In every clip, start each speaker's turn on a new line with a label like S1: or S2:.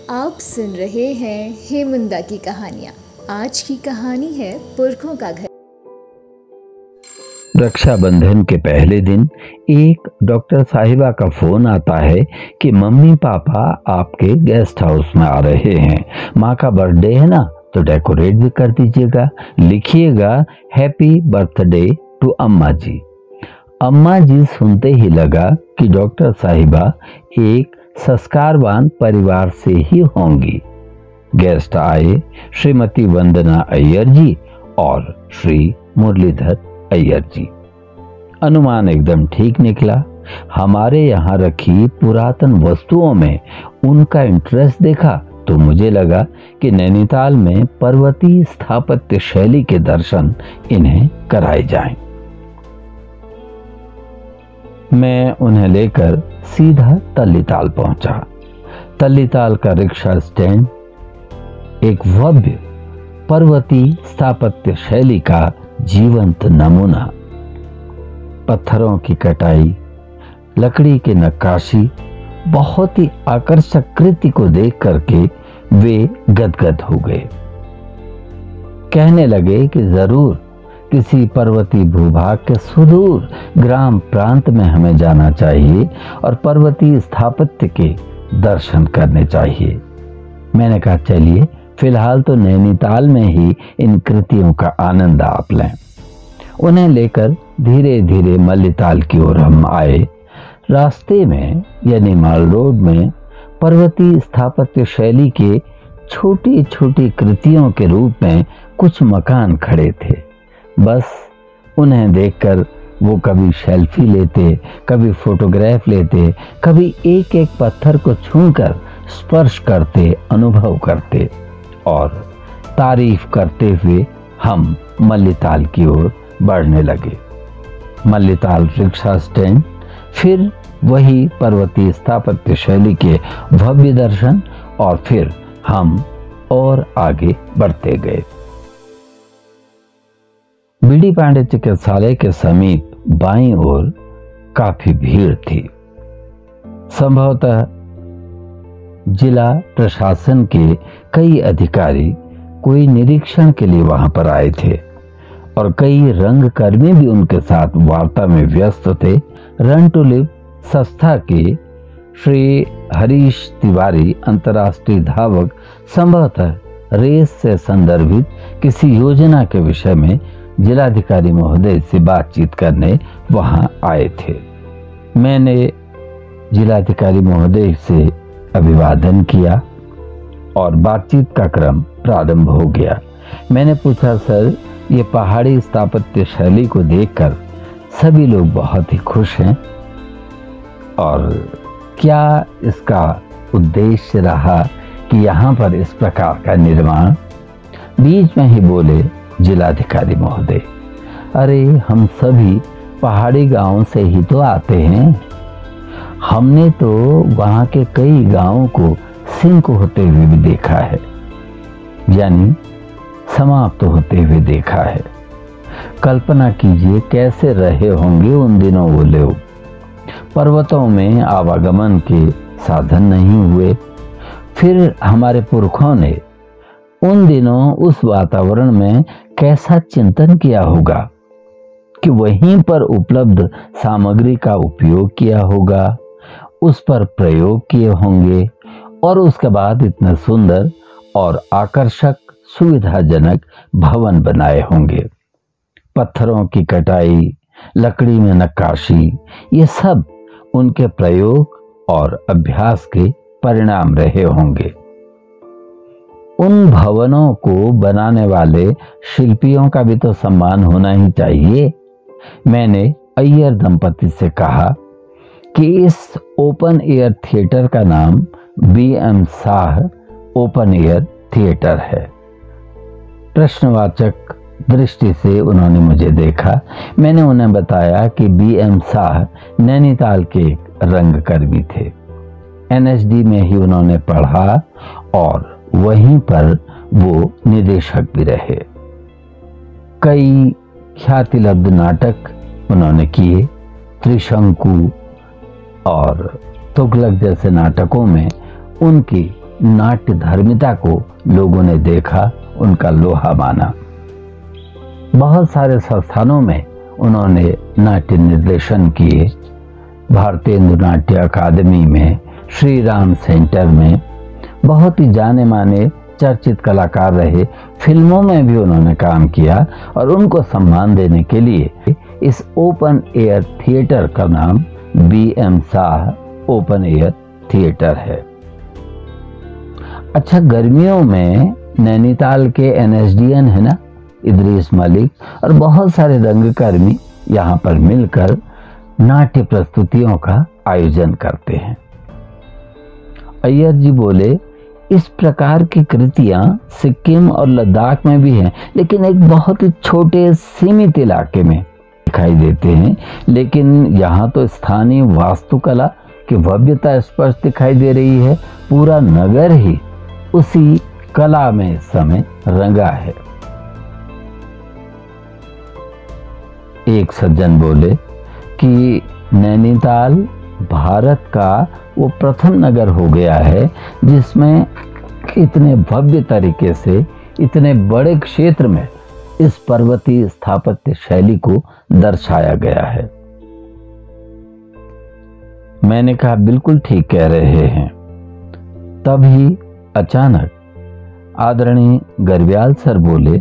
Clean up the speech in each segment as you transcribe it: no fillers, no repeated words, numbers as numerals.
S1: आप सुन रहे हैं हेमंदा की कहानियाँ। आज की कहानी है पुरखों का घर।
S2: रक्षाबंधन के पहले दिन एक डॉक्टर साहिबा का फोन आता है कि मम्मी पापा आपके गेस्ट हाउस में आ रहे हैं। माँ का बर्थडे है ना, तो डेकोरेट भी कर दीजिएगा। लिखिएगा हैप्पी बर्थडे टू अम्मा जी। अम्मा जी सुनते ही लगा कि डॉक्टर साहिबा एक संस्कारवान परिवार से ही होंगी। गेस्ट आए श्रीमती वंदना अय्यर जी और श्री मुरलीधर अय्यर जी। अनुमान एकदम ठीक निकला। हमारे यहाँ रखी पुरातन वस्तुओं में उनका इंटरेस्ट देखा तो मुझे लगा कि नैनीताल में पर्वतीय स्थापत्य शैली के दर्शन इन्हें कराए जाएं। मैं उन्हें लेकर सीधा तल्लीताल पहुंचा। तल्लीताल का रिक्शा स्टैंड एक भव्य पर्वतीय स्थापत्य शैली का जीवंत नमूना। पत्थरों की कटाई, लकड़ी की नक्काशी, बहुत ही आकर्षक कृति को देख करके वे गदगद हो गए। कहने लगे कि जरूर किसी पर्वतीय भूभाग के सुदूर ग्राम प्रांत में हमें जाना चाहिए और पर्वतीय स्थापत्य के दर्शन करने चाहिए। मैंने कहा चलिए, फिलहाल तो नैनीताल में ही इन कृतियों का आनंद आप लें। उन्हें लेकर धीरे धीरे मल्लीताल की ओर हम आए। रास्ते में यानी माल रोड में पर्वतीय स्थापत्य शैली के छोटी छोटी कृतियों के रूप में कुछ मकान खड़े थे। बस उन्हें देखकर वो कभी सेल्फी लेते, कभी फोटोग्राफ लेते, कभी एक एक पत्थर को छूकर स्पर्श करते, अनुभव करते और तारीफ करते हुए हम मल्लीताल की ओर बढ़ने लगे। मल्लीताल रिक्शा स्टैंड, फिर वही पर्वतीय स्थापत्य शैली के भव्य दर्शन और फिर हम और आगे बढ़ते गए। बीडी पांडे चिकित्सालय के समीप बाईं ओर काफी भीड़ थी। संभवतः जिला प्रशासन के कई अधिकारी कोई निरीक्षण के लिए वहां पर आए थे और कई रंगकर्मी भी उनके साथ वार्ता में व्यस्त थे। रन टू लिव संस्था के श्री हरीश तिवारी अंतर्राष्ट्रीय धावक संभवतः रेस से संदर्भित किसी योजना के विषय में जिलाधिकारी महोदय से बातचीत करने वहां आए थे। मैंने जिलाधिकारी महोदय से अभिवादन किया और बातचीत का क्रम प्रारंभ हो गया। मैंने पूछा, सर ये पहाड़ी स्थापत्य शैली को देखकर सभी लोग बहुत ही खुश हैं और क्या इसका उद्देश्य रहा कि यहाँ पर इस प्रकार का निर्माण? बीच में ही बोले जिलाधिकारी महोदय, अरे हम सभी पहाड़ी गांव से ही तो आते हैं। हमने तो वहां के कई गांवों को सिंक होते हुए भी देखा है, यानी समाप्त होते हुए देखा है। कल्पना कीजिए कैसे रहे होंगे उन दिनों वो लोग। पर्वतों में आवागमन के साधन नहीं हुए। फिर हमारे पुरखों ने उन दिनों उस वातावरण में कैसा चिंतन किया होगा कि वहीं पर उपलब्ध सामग्री का उपयोग किया होगा, उस पर प्रयोग किए होंगे और उसके बाद इतना सुंदर और आकर्षक सुविधाजनक भवन बनाए होंगे। पत्थरों की कटाई, लकड़ी में नक्काशी, ये सब उनके प्रयोग और अभ्यास के परिणाम रहे होंगे। उन भवनों को बनाने वाले शिल्पियों का भी तो सम्मान होना ही चाहिए। मैंने अय्यर दंपति से कहा कि इस ओपन एयर थिएटर का नाम BM Shah open air theatre है। प्रश्नवाचक दृष्टि से उन्होंने मुझे देखा। मैंने उन्हें बताया कि BM शाह नैनीताल के एक रंगकर्मी थे। NSD में ही उन्होंने पढ़ा और वहीं पर वो निदेशक भी रहे। कई ख्यातिलब्ध नाटक उन्होंने किए। त्रिशंकु और तुगलक जैसे नाटकों में उनकी नाट्य धर्मिता को लोगों ने देखा, उनका लोहा माना। बहुत सारे संस्थानों में उन्होंने नाट्य निर्देशन किए। भारतीय नाट्य अकादमी में, श्री राम सेंटर में बहुत ही जाने माने चर्चित कलाकार रहे। फिल्मों में भी उन्होंने काम किया और उनको सम्मान देने के लिए इस ओपन एयर थिएटर का नाम BM Shah open air theatre है। अच्छा, गर्मियों में नैनीताल के NSDN है ना, इदरीस मलिक, और बहुत सारे रंगकर्मी यहाँ पर मिलकर नाट्य प्रस्तुतियों का आयोजन करते हैं। अय्यर जी बोले, इस प्रकार की कृतियां सिक्किम और लद्दाख में भी हैं, लेकिन एक बहुत ही छोटे सीमित इलाके में दिखाई देते हैं। लेकिन यहाँ तो स्थानीय वास्तुकला की भव्यता स्पष्ट दिखाई दे रही है। पूरा नगर ही उसी कला में इस समय रंगा है। एक सज्जन बोले कि नैनीताल भारत का वो प्रथम नगर हो गया है जिसमें इतने भव्य तरीके से, इतने बड़े क्षेत्र में इस पर्वतीय स्थापत्य शैली को दर्शाया गया है। मैंने कहा, बिल्कुल ठीक कह रहे हैं। तभी अचानक आदरणीय गर्ब्याल सर बोले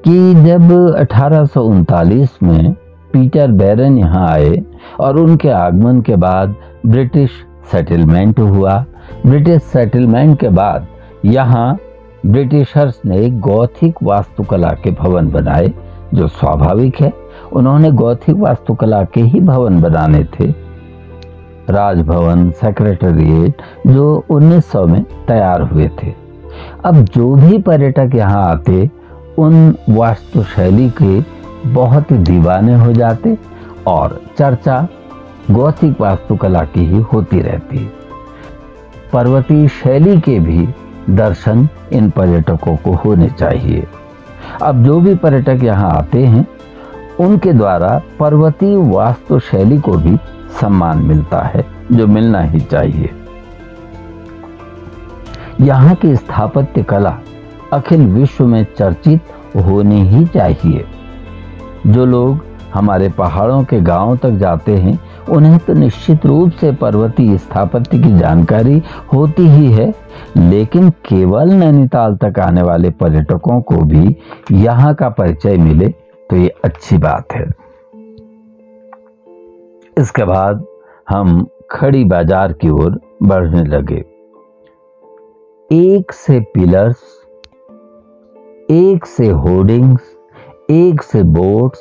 S2: कि जब 1839 में पीटर बैरन यहाँ आए और उनके आगमन के बाद ब्रिटिश सेटलमेंट हुआ। ब्रिटिश सेटलमेंट के बाद यहाँ ब्रिटिशर्स ने गॉथिक वास्तुकला के भवन बनाए, जो स्वाभाविक है, उन्होंने गॉथिक वास्तुकला के ही भवन बनाने थे। राजभवन, सेक्रेटेरिएट जो 1900 में तैयार हुए थे। अब जो भी पर्यटक यहाँ आते उन वास्तुशैली के बहुत ही दीवाने हो जाते और चर्चा गॉथिक वास्तुकला की ही होती रहती। पर्वतीय शैली के भी दर्शन इन पर्यटकों को होने चाहिए। अब जो भी पर्यटक यहाँ आते हैं उनके द्वारा पर्वतीय वास्तुशैली को भी सम्मान मिलता है, जो मिलना ही चाहिए। यहाँ की स्थापत्य कला अखिल विश्व में चर्चित होनी ही चाहिए। जो लोग हमारे पहाड़ों के गांवों तक जाते हैं उन्हें तो निश्चित रूप से पर्वतीय स्थापत्य की जानकारी होती ही है, लेकिन केवल नैनीताल तक आने वाले पर्यटकों को भी यहाँ का परिचय मिले तो ये अच्छी बात है। इसके बाद हम खड़ी बाजार की ओर बढ़ने लगे। एक से पिलर्स, एक से होर्डिंग्स, एक से बोर्ड्स,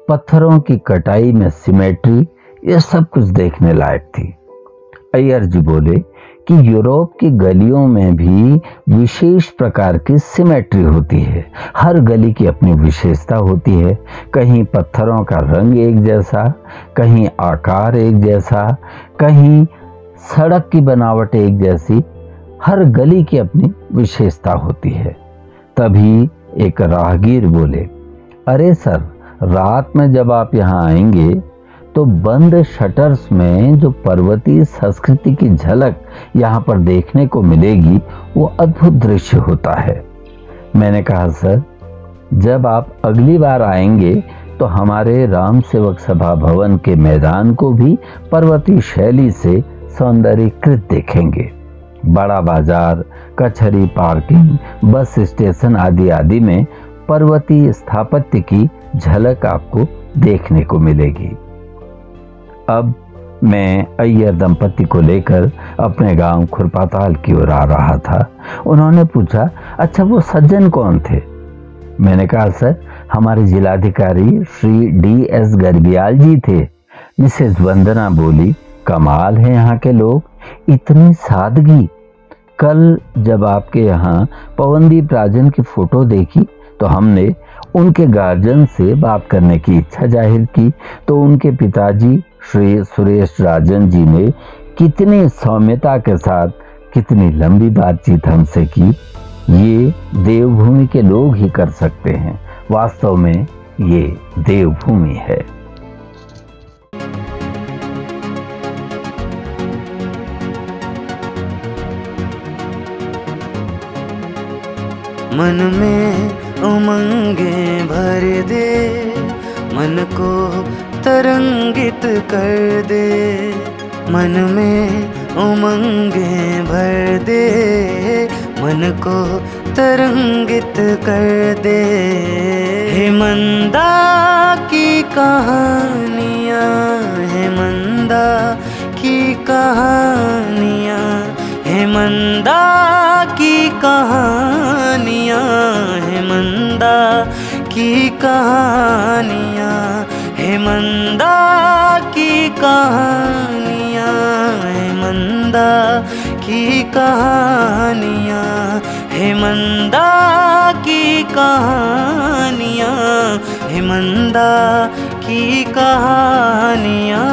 S2: पत्थरों की कटाई में सिमेट्री, यह सब कुछ देखने लायक थी। अय्यर जी बोले कि यूरोप की गलियों में भी विशेष प्रकार की सिमेट्री होती है। हर गली की अपनी विशेषता होती है। कहीं पत्थरों का रंग एक जैसा, कहीं आकार एक जैसा, कहीं सड़क की बनावट एक जैसी। हर गली की अपनी विशेषता होती है। तभी एक राहगीर बोले, अरे सर, रात में जब आप यहाँ आएंगे तो बंद शटर्स में जो पर्वतीय संस्कृति की झलक यहाँ पर देखने को मिलेगी वो अद्भुत दृश्य होता है। मैंने कहा, सर, जब आप अगली बार आएंगे तो हमारे राम सेवक सभा भवन के मैदान को भी पर्वतीय शैली से सौंदर्यीकृत देखेंगे। बड़ा बाजार, कचहरी, पार्किंग, बस स्टेशन आदि आदि में पर्वतीय स्थापत्य की झलक आपको देखने को मिलेगी। अब मैं अय्यर दंपति को लेकर अपने गांव खुरपाताल की ओर आ रहा था। उन्होंने पूछा, अच्छा वो सज्जन कौन थे? मैंने कहा, सर, हमारे जिलाधिकारी श्री DS गर्ब्याल जी थे। मिसेस वंदना बोली, कमाल है यहाँ के लोग, इतनी सादगी। कल जब आपके यहाँ पवनदीप राजन की फोटो देखी तो हमने उनके गार्जियन से बात करने की इच्छा जाहिर की तो उनके पिताजी श्री सुरेश राजन जी ने कितनी सौम्यता के साथ कितनी लंबी बातचीत हमसे की। ये देवभूमि के लोग ही कर सकते हैं। वास्तव में ये देवभूमि है।
S3: मन में उमंगे भर दे, मन को तरंगित कर दे। मन में उमंगे भर दे, मन को तरंगित कर दे। हे मंदा की कहानियाँ, हे मंदा की कहानियाँ, हे मंदा की कहानियाँ, हे मंदा की कहानियाँ, हे मंदा की कहानियाँ, हे मंदा की कहानियाँ, हे मंदा की कहानियाँ, हे मंदा की कहानियाँ।